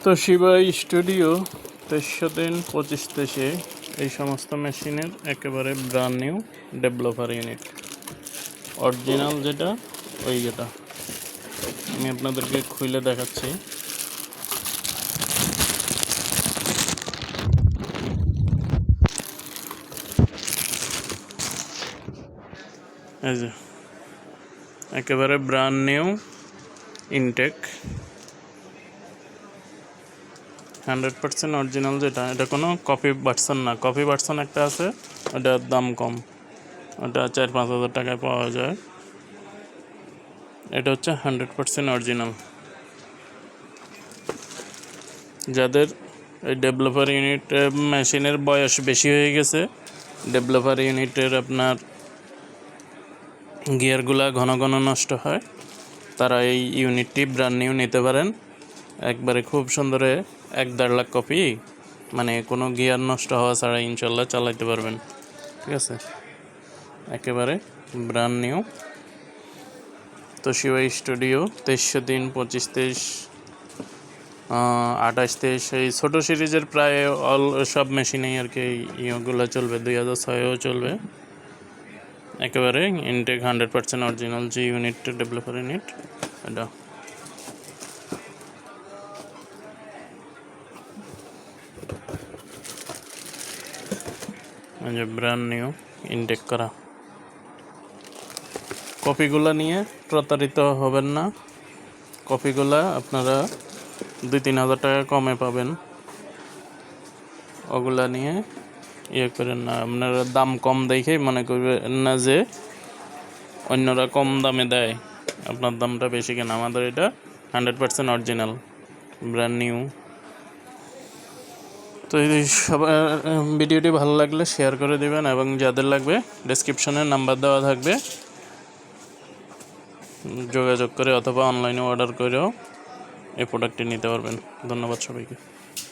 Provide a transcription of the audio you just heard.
Toshiba studio 2325 এই সমস্ত মেশিনের একেবারে brand new developer unit original যেটা যেটা আমি আপনাদেরকে খুলে দেখাচ্ছি। এই যে একেবারে ব্র্যান্ড নিউ ইনটেক 100% অরিজিনাল যেটা, এটা কোনো কপি ভার্সন না। কপি ভার্সন একটা আছে, ওটার দাম কম, ওটা 4-5 হাজার টাকায় পাওয়া যায়। এটা হচ্ছে 100% অরিজিনাল। যাদের এই ডেভেলপার ইউনিট মেশিনের বয়স বেশি হয়ে গেছে, ডেভেলপার ইউনিটের আপনার গিয়ারগুলা ঘন ঘন নষ্ট হয়, তারা এই ইউনিটটি ব্র্যান্ড নিউ নিতে পারেন। একবারে খুব সুন্দরে 1-1.5 লাখ কপি, মানে কোনো গিয়ার নষ্ট হওয়া ছাড়া ইনশাল্লাহ চালাইতে পারবেন। ঠিক আছে, একেবারে ব্র্যান্ড নিউ তোশিবা স্টুডিও 2303, 25, 28, এই ছোটো সিরিজের প্রায় সব মেশিনেই আর কি ইয়েগুলো চলবে। 2006-ও চলবে। একেবারে ইনটেক 100% অরিজিনাল যে ইউনিটটা, ডেভেলপার ইউনিট, এটা ব্র্যান্ড নিউ ইনটেক করা। কপিগুলো নিয়ে প্রতারিত হবেন না। কপিগুলা আপনারা 2-3 হাজার টাকা কমে পাবেন। ওগুলা নিয়ে করেন না। আপনারা দাম কম দেখেই মনে করবেন না যে অন্যরা কম দামে দেয়, আপনার দামটা বেশি কেন। আমাদের এটা 100% অরিজিনাল ব্র্যান্ড নিউ। তো এই সবার ভিডিওটি ভালো লাগলে শেয়ার করে দেবেন, এবং যাদের লাগবে ডেসক্রিপশনে নাম্বার দেওয়া থাকবে, যোগাযোগ করে অথবা অনলাইনে অর্ডার করেও এই প্রোডাক্টটি নিতে পারবেন। ধন্যবাদ সবাইকে।